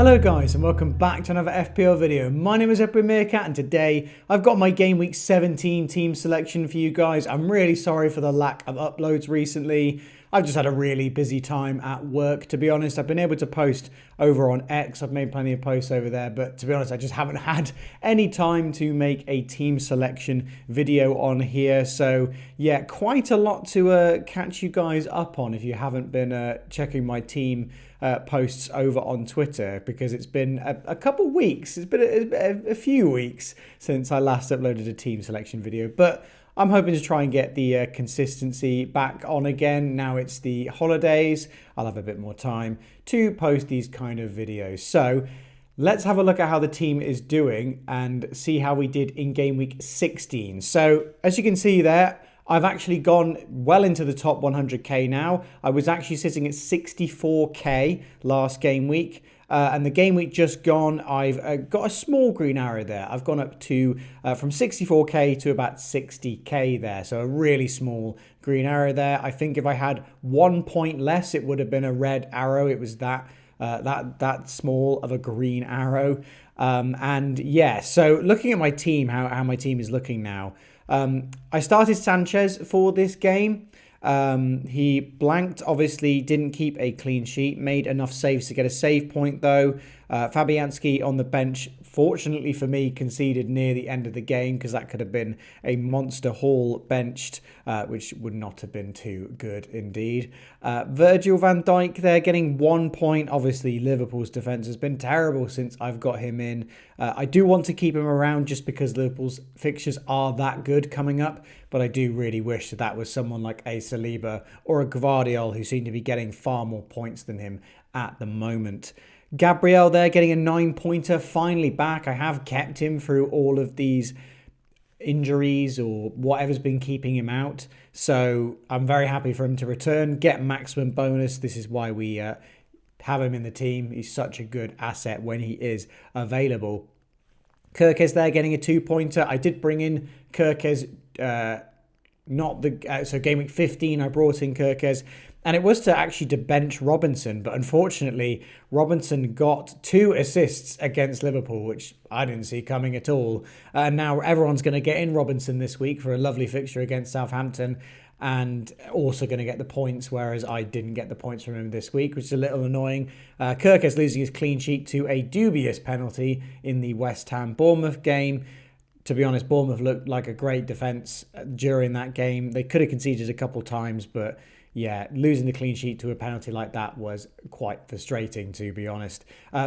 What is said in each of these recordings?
Hello guys and welcome back to another FPL video. My name is GW17 and today I've got my Game Week 17 team selection for you guys. I'm really sorry for the lack of uploads recently. I've just had a really busy time at work, to be honest. I've been able to post over on X. I've made plenty of posts over there, but to be honest, I just haven't had any time to make a team selection video on here. So yeah, quite a lot to catch you guys up on if you haven't been checking my team posts over on Twitter, because it's been a couple weeks. It's been a few weeks since I last uploaded a team selection video, but I'm hoping to try and get the consistency back on again. Now it's the holidays, I'll have a bit more time to post these kind of videos. So let's have a look at how the team is doing and see how we did in game week 16. So as you can see there, I've actually gone well into the top 100k now. I was actually sitting at 64k last game week. And the game week just gone, I've got a small green arrow there. I've gone up to from 64k to about 60k there. So a really small green arrow there. I think if I had 1 point less, it would have been a red arrow. It was that small of a green arrow. And yeah, so looking at my team, how my team is looking now. I started Sanchez for this game. He blanked, obviously didn't keep a clean sheet, made enough saves to get a save point though. Fabianski on the bench, fortunately for me, conceded near the end of the game because that could have been a monster haul benched, which would not have been too good indeed. Virgil van Dijk there getting 1 point. Obviously Liverpool's defence has been terrible since I've got him in. I do want to keep him around just because Liverpool's fixtures are that good coming up, but I do really wish that was someone like a Saliba or a Gvardiol who seem to be getting far more points than him at the moment. Gabriel there getting a 9-pointer, finally back. I have kept him through all of these injuries or whatever's been keeping him out. So I'm very happy for him to return, get maximum bonus. This is why we have him in the team. He's such a good asset when he is available. Kirkes there getting a 2-pointer. I did bring in Kirkes, so game week 15 I brought in Kirkes. And it was to bench Robinson, but unfortunately, Robinson got 2 assists against Liverpool, which I didn't see coming at all. And now everyone's going to get in Robinson this week for a lovely fixture against Southampton, and also going to get the points, whereas I didn't get the points from him this week, which is a little annoying. Kirkes losing his clean sheet to a dubious penalty in the West Ham-Bournemouth game. To be honest, Bournemouth looked like a great defence during that game. They could have conceded a couple times, but yeah, losing the clean sheet to a penalty like that was quite frustrating, to be honest.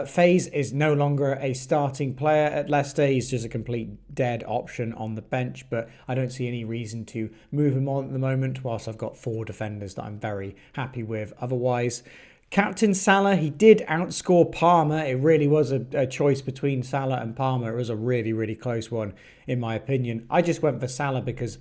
Faze is no longer a starting player at Leicester. He's just a complete dead option on the bench, but I don't see any reason to move him on at the moment, whilst I've got 4 defenders that I'm very happy with otherwise. Captain Salah, he did outscore Palmer. It really was a choice between Salah and Palmer. It was a really, really close one, in my opinion. I just went for Salah because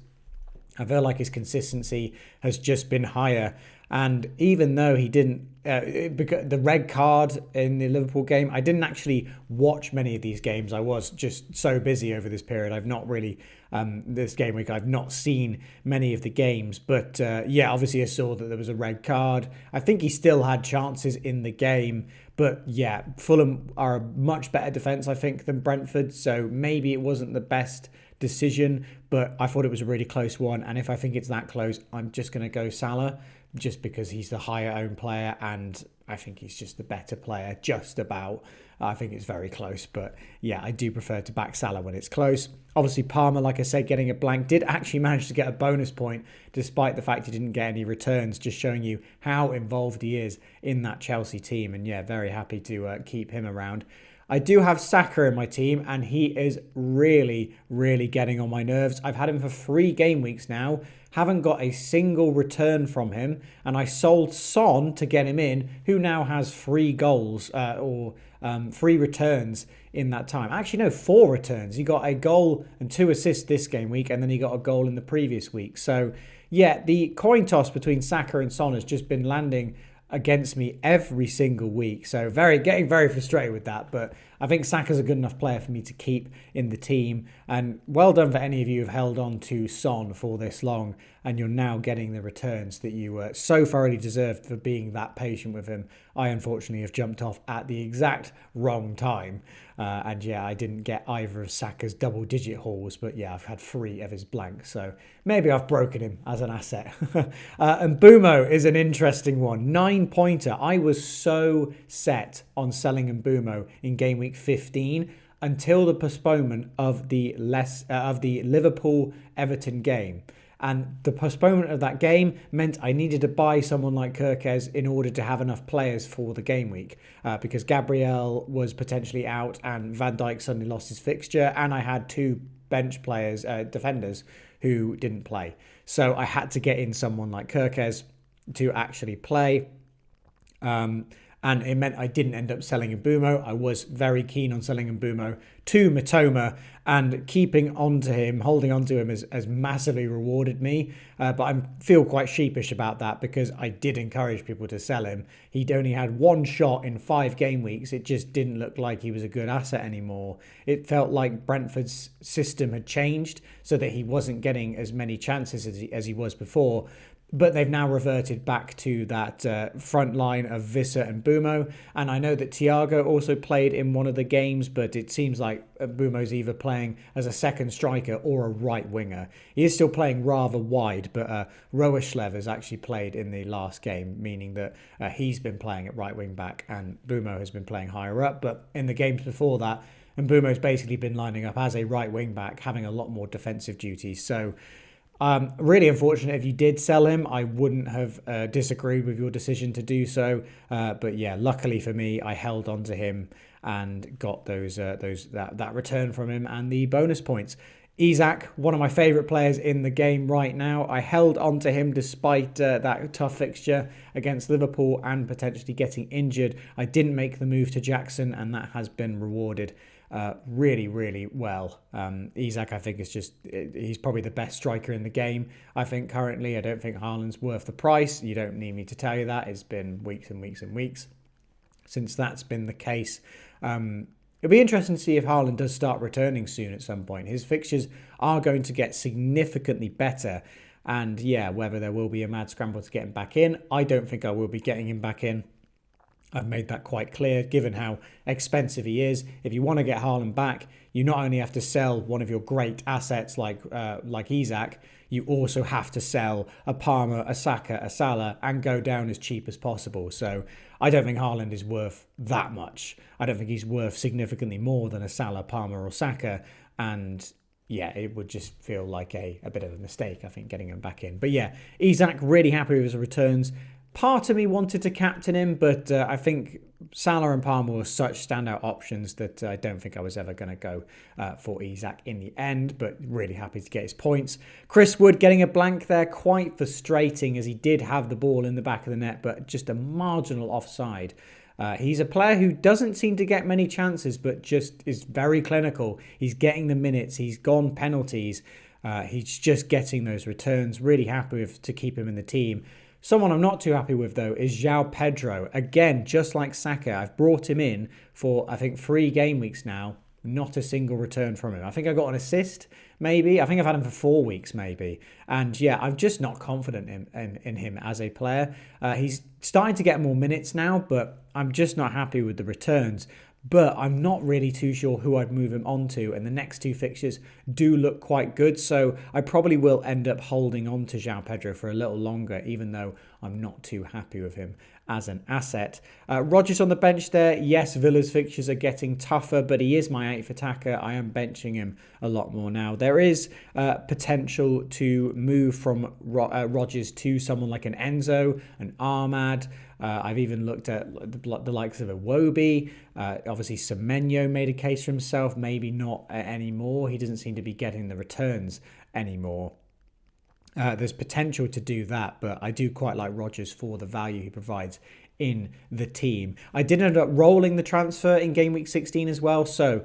I feel like his consistency has just been higher. And even though he didn't, the red card in the Liverpool game, I didn't actually watch many of these games. I was just so busy over this period. I've not really, this game week, I've not seen many of the games. But yeah, obviously I saw that there was a red card. I think he still had chances in the game. But yeah, Fulham are a much better defence, I think, than Brentford. So maybe it wasn't the best decision, but I thought it was a really close one. And if I think it's that close, I'm just going to go Salah, just because he's the higher owned player and I think he's just the better player, just about. I think it's very close, but yeah, I do prefer to back Salah when it's close. Obviously, Palmer, like I said, getting a blank, did actually manage to get a bonus point, despite the fact he didn't get any returns, just showing you how involved he is in that Chelsea team. And yeah, very happy to keep him around. I do have Saka in my team, and he is really, really getting on my nerves. I've had him for 3 game weeks now, haven't got a single return from him, and I sold Son to get him in, who now has 3 goals, 3 returns in that time. Actually, no, 4 returns. He got a goal and 2 assists this game week, and then he got a goal in the previous week. So, yeah, the coin toss between Saka and Son has just been landing against me every single week. So getting very frustrated with that. But I think Saka's a good enough player for me to keep in the team. And well done for any of you who've held on to Son for this long. and you're now getting the returns that you so thoroughly deserved for being that patient with him. I unfortunately have jumped off at the exact wrong time. And yeah, I didn't get either of Saka's double-digit hauls, but yeah, I've had 3 of his blanks, so maybe I've broken him as an asset. And Mbumo is an interesting one. 9-pointer. I was so set on selling Mbumo in game week 15 until the postponement of the Liverpool-Everton game. And the postponement of that game meant I needed to buy someone like Kirkez in order to have enough players for the game week, because Gabriel was potentially out and Van Dijk suddenly lost his fixture, and I had 2 bench players, defenders, who didn't play. So I had to get in someone like Kirkez to actually play. And it meant I didn't end up selling Mbumo. I was very keen on selling Mbumo to Mitoma, and keeping onto him, holding onto him has massively rewarded me. But I feel quite sheepish about that because I did encourage people to sell him. He'd only had 1 shot in 5 game weeks. It just didn't look like he was a good asset anymore. It felt like Brentford's system had changed so that he wasn't getting as many chances as he was before. But they've now reverted back to that front line of Visser and Mbumo. And I know that Thiago also played in one of the games, but it seems like Mbumo's either playing as a second striker or a right winger. He is still playing rather wide, but Roeschlev has actually played in the last game, meaning that he's been playing at right wing back and Mbumo has been playing higher up. But in the games before that, Mbumo's basically been lining up as a right wing back, having a lot more defensive duties. So really unfortunate if you did sell him. I wouldn't have disagreed with your decision to do so. But yeah, luckily for me, I held on to him and got that return from him and the bonus points. Isak, one of my favourite players in the game right now. I held on to him despite that tough fixture against Liverpool and potentially getting injured. I didn't make the move to Jackson, and that has been rewarded really, really well. Isak, I think, he's probably the best striker in the game. I think currently, I don't think Haaland's worth the price. You don't need me to tell you that. It's been weeks and weeks and weeks since that's been the case. It'll be interesting to see if Haaland does start returning soon at some point. His fixtures are going to get significantly better. And yeah, whether there will be a mad scramble to get him back in, I don't think I will be getting him back in. I've made that quite clear, given how expensive he is. If you want to get Haaland back, you not only have to sell one of your great assets like Isak, you also have to sell a Palmer, a Saka, a Salah, and go down as cheap as possible. So I don't think Haaland is worth that much. I don't think he's worth significantly more than a Salah, Palmer, or Saka. And yeah, it would just feel like a bit of a mistake, I think, getting him back in. But yeah, Isak, really happy with his returns. Part of me wanted to captain him, but I think Salah and Palmer were such standout options that I don't think I was ever going to go for Isak in the end, but really happy to get his points. Chris Wood getting a blank there, quite frustrating as he did have the ball in the back of the net, but just a marginal offside. He's a player who doesn't seem to get many chances, but just is very clinical. He's getting the minutes, he's gone penalties, he's just getting those returns. Really happy to keep him in the team. Someone I'm not too happy with, though, is João Pedro. Again, just like Saka, I've brought him in for, I think, 3 game weeks now. Not a single return from him. I think I got an assist, maybe. I think I've had him for 4 weeks, maybe. And yeah, I'm just not confident in him as a player. He's starting to get more minutes now, but I'm just not happy with the returns. But I'm not really too sure who I'd move him on to, and the next 2 fixtures do look quite good, so I probably will end up holding on to João Pedro for a little longer, even though I'm not too happy with him as an asset. Rodgers on the bench there. Yes, Villa's fixtures are getting tougher, but he is my 8th attacker. I am benching him a lot more now. There is potential to move from Rodgers to someone like an Enzo, an Ahmad. I've even looked at the likes of a Iwobi. Obviously, Semenyo made a case for himself. Maybe not anymore. He doesn't seem to be getting the returns anymore. There's potential to do that, but I do quite like Rodgers for the value he provides in the team. I did end up rolling the transfer in game week 16 as well. So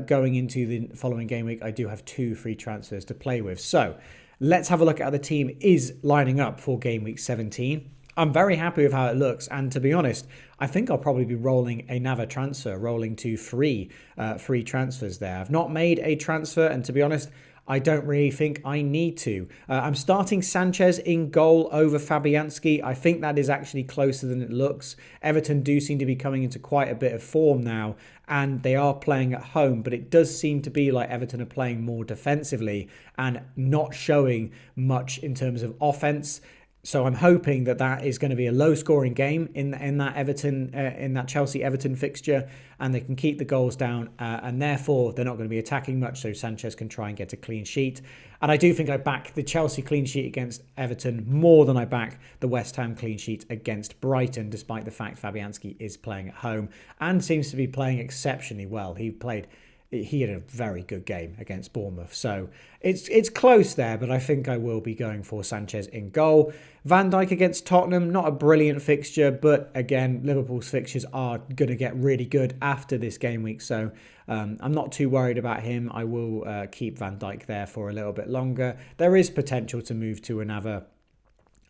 going into the following game week, I do have 2 free transfers to play with. So let's have a look at how the team is lining up for game week 17. I'm very happy with how it looks, and to be honest, I think I'll probably be rolling another transfer, rolling to 3 free transfers there. I've not made a transfer, and to be honest, I don't really think I need to. I'm starting Sanchez in goal over Fabianski. I think that is actually closer than it looks. Everton do seem to be coming into quite a bit of form now, and they are playing at home, but it does seem to be like Everton are playing more defensively and not showing much in terms of offense. So I'm hoping that that is going to be a low-scoring game in that Chelsea-Everton fixture, and they can keep the goals down, and therefore they're not going to be attacking much. So Sanchez can try and get a clean sheet. And I do think I back the Chelsea clean sheet against Everton more than I back the West Ham clean sheet against Brighton, despite the fact Fabianski is playing at home and seems to be playing exceptionally well. He had a very good game against Bournemouth. So it's close there, but I think I will be going for Sanchez in goal. Van Dijk against Tottenham, not a brilliant fixture, but again, Liverpool's fixtures are going to get really good after this game week. So I'm not too worried about him. I will keep Van Dijk there for a little bit longer. There is potential to move to another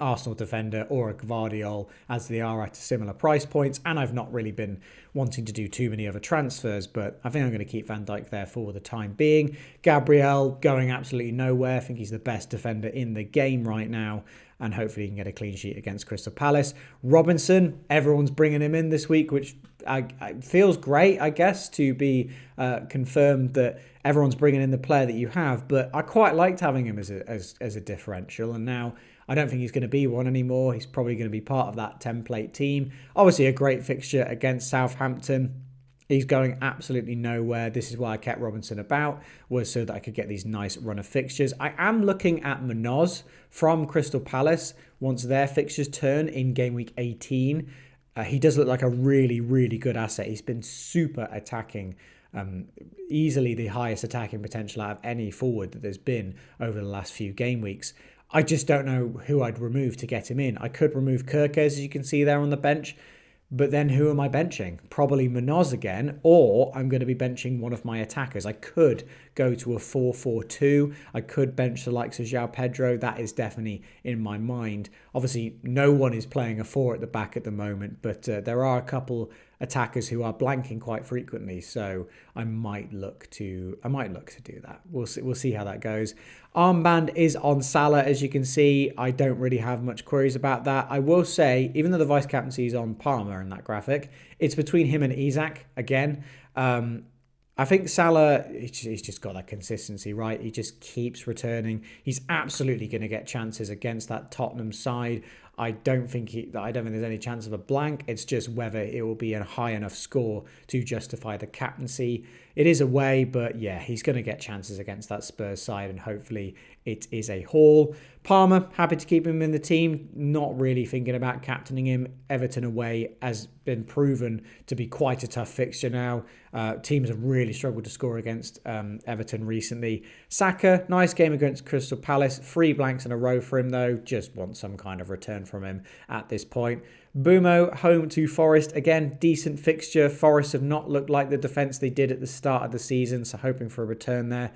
Arsenal defender or a Gvardiol, as they are at similar price points, and I've not really been wanting to do too many other transfers, but I think I'm going to keep Van Dijk there for the time being. Gabriel going absolutely nowhere. I think he's the best defender in the game right now, and hopefully he can get a clean sheet against Crystal Palace. Robinson, everyone's bringing him in this week, which feels great, I guess, to be confirmed that everyone's bringing in the player that you have, but I quite liked having him as a differential, and now I don't think he's going to be one anymore. He's probably going to be part of that template team. Obviously, a great fixture against Southampton. He's going absolutely nowhere. This is why I kept Robinson about, was so that I could get these nice run of fixtures. I am looking at Munoz from Crystal Palace once their fixtures turn in game week 18. He does look like a really, really good asset. He's been super attacking. Easily the highest attacking potential out of any forward that there's been over the last few game weeks. I just don't know who I'd remove to get him in. I could remove Kirkes, as you can see there on the bench, but then who am I benching? Probably Munoz again, or I'm going to be benching one of my attackers. I could go to a 4-4-2. I could bench the likes of João Pedro. That is definitely in my mind. Obviously, no one is playing a 4 at the back at the moment, but there are a couple attackers who are blanking quite frequently, so I might look to do that. We'll see how that goes. Armband is on Salah, as you can see. I don't really have much queries about that. I will say, even though the vice captaincy is on Palmer in that graphic, it's between him and Isak again. I think Salah, he's just got that consistency, right? He just keeps returning. He's absolutely going to get chances against that Tottenham side. I don't think there's any chance of a blank. It's just whether it will be a high enough score to justify the captaincy. It is away, but yeah, he's going to get chances against that Spurs side, and hopefully it is a haul. Palmer, happy to keep him in the team. Not really thinking about captaining him. Everton away has been proven to be quite a tough fixture now. Teams have really struggled to score against Everton recently. Saka, nice game against Crystal Palace. 3 blanks in a row for him, though. Just want some kind of return from him at this point. Bumo, home to Forest. Again, decent fixture. Forest have not looked like the defence they did at the start of the season, so hoping for a return there.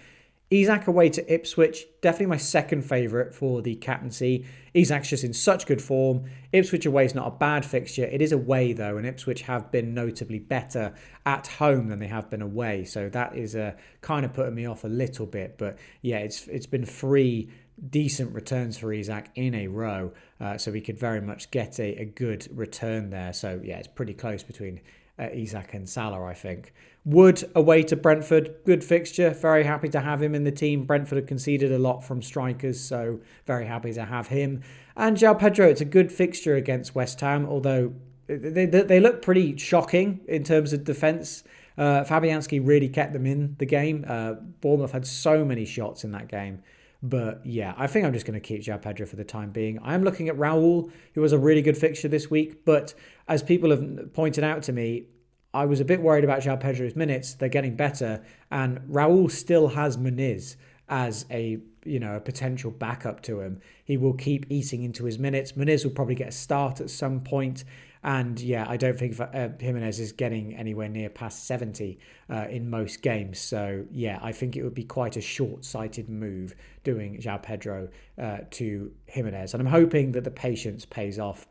Isak away to Ipswich, definitely my second favourite for the captaincy. Isak's just in such good form. Ipswich away is not a bad fixture. It is away though, and Ipswich have been notably better at home than they have been away. So that is kind of putting me off a little bit. But yeah, it's been 3 decent returns for Isak in a row. So we could very much get a good return there. So yeah, it's pretty close between Isak and Salah, I think. Wood away to Brentford, good fixture. Very happy to have him in the team. Brentford have conceded a lot from strikers, so very happy to have him. And João Pedro, it's a good fixture against West Ham, although they look pretty shocking in terms of defence. Fabianski really kept them in the game. Bournemouth had so many shots in that game. But yeah, I think I'm just going to keep João Pedro for the time being. I am looking at Raul, who was a really good fixture this week. But as people have pointed out to me, I was a bit worried about João Pedro's minutes. They're getting better. And Raul still has Muniz as a potential backup to him. He will keep eating into his minutes. Muniz will probably get a start at some point. And yeah, I don't think Jimenez is getting anywhere near past 70 in most games. So yeah, I think it would be quite a short-sighted move doing João Pedro to Jimenez. And I'm hoping that the patience pays off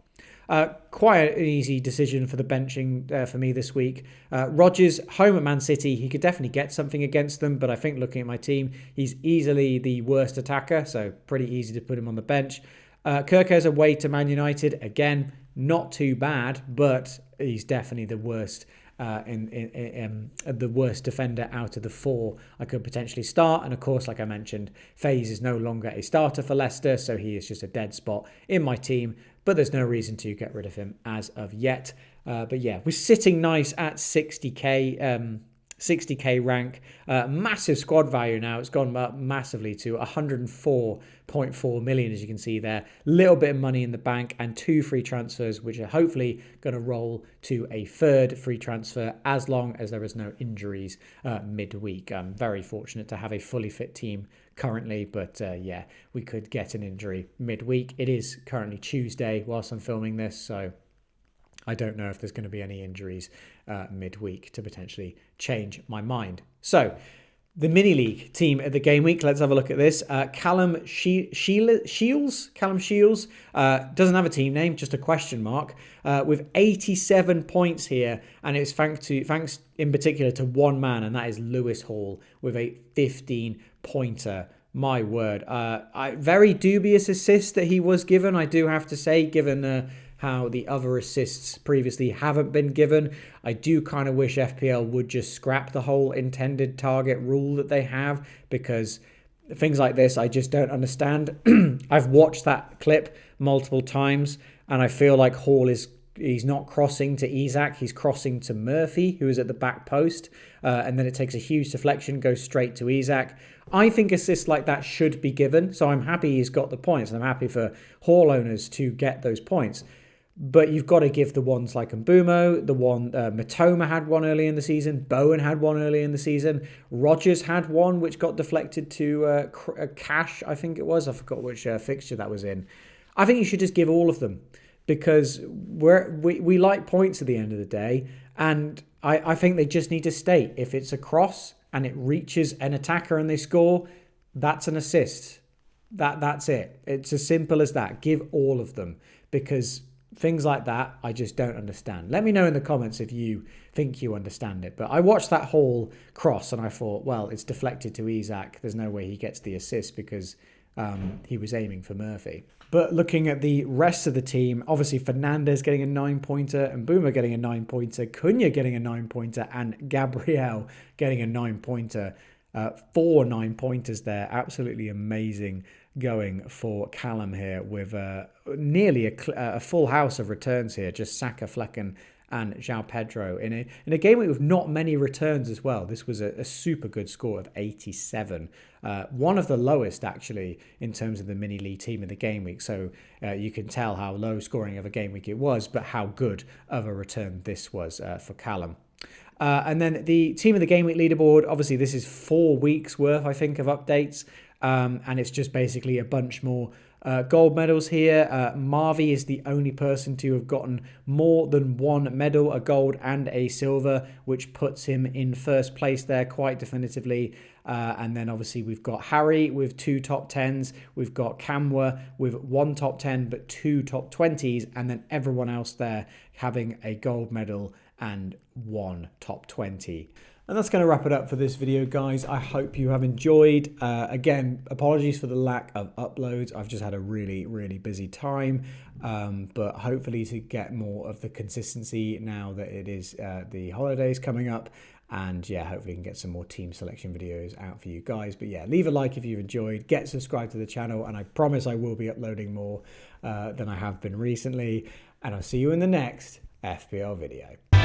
Quite an easy decision for the benching for me this week. Rodgers, home at Man City, he could definitely get something against them, but I think looking at my team, he's easily the worst attacker, so pretty easy to put him on the bench. Kirkers away to Man United, again, not too bad, but he's definitely the worst. The worst defender out of the four I could potentially start. And of course, like I mentioned, FaZe is no longer a starter for Leicester, so he is just a dead spot in my team, but there's no reason to get rid of him as of yet. But yeah, we're sitting nice at 60k rank. Massive squad value now. It's gone up massively to 104.4 million, as you can see there. Little bit of money in the bank and 2 free transfers, which are hopefully going to roll to a 3rd free transfer as long as there is no injuries midweek. I'm very fortunate to have a fully fit team currently, but yeah, we could get an injury midweek. It is currently Tuesday whilst I'm filming this, so I don't know if there's going to be any injuries midweek to potentially change my mind. So, the mini league team at the game week. Let's have a look at this. Callum Shields doesn't have a team name, just a question mark. With 87 points here, and it's thanks in particular to one man, and that is Lewis Hall with a 15-pointer. My word, very dubious assist that he was given. I do have to say, given how the other assists previously haven't been given. I do kind of wish FPL would just scrap the whole intended target rule that they have, because things like this I just don't understand. I've watched that clip multiple times and I feel like Hall he's not crossing to Isak, he's crossing to Murphy, who is at the back post, and then it takes a huge deflection, goes straight to Isak. I think assists like that should be given, so I'm happy he's got the points, and I'm happy for Hall owners to get those points. But you've got to give the ones like Mbumo, the one Matoma had one early in the season, Bowen had one early in the season, Rodgers had one which got deflected to Cash, I think it was. I forgot which fixture that was in. I think you should just give all of them, because we like points at the end of the day, and I think they just need to state if it's a cross and it reaches an attacker and they score, that's an assist. That's it. It's as simple as that. Give all of them, because things like that, I just don't understand. Let me know in the comments if you think you understand it. But I watched that whole cross and I thought, well, it's deflected to Isak. There's no way he gets the assist because he was aiming for Murphy. But looking at the rest of the team, obviously Fernandez getting a 9-pointer, and Mbeumo getting a 9-pointer, Cunha getting a 9-pointer, and Gabriel getting a 9-pointer. 4 9-pointers there. Absolutely amazing going for Callum here, with nearly a full house of returns here. Just Saka, Flecken and João Pedro in a game with not many returns as well. This was a super good score of 87. One of the lowest actually in terms of the mini league team in the game week. So you can tell how low scoring of a game week it was, but how good of a return this was for Callum. And then the team of the game week leaderboard, obviously this is 4 weeks worth, I think, of updates. And it's just basically a bunch more gold medals here. Marvy is the only person to have gotten more than 1 medal, a gold and a silver, which puts him in first place there quite definitively. And then obviously we've got Harry with 2 top 10s. We've got Camwa with 1 top 10 but 2 top 20s. And then everyone else there having a gold medal and 1 top 20. And that's going to wrap it up for this video, guys. I hope you have enjoyed. Again, apologies for the lack of uploads. I've just had a really, really busy time. But hopefully to get more of the consistency now that it is the holidays coming up. And yeah, hopefully we can get some more team selection videos out for you guys. But yeah, leave a like if you've enjoyed. Get subscribed to the channel. And I promise I will be uploading more than I have been recently. And I'll see you in the next FPL video.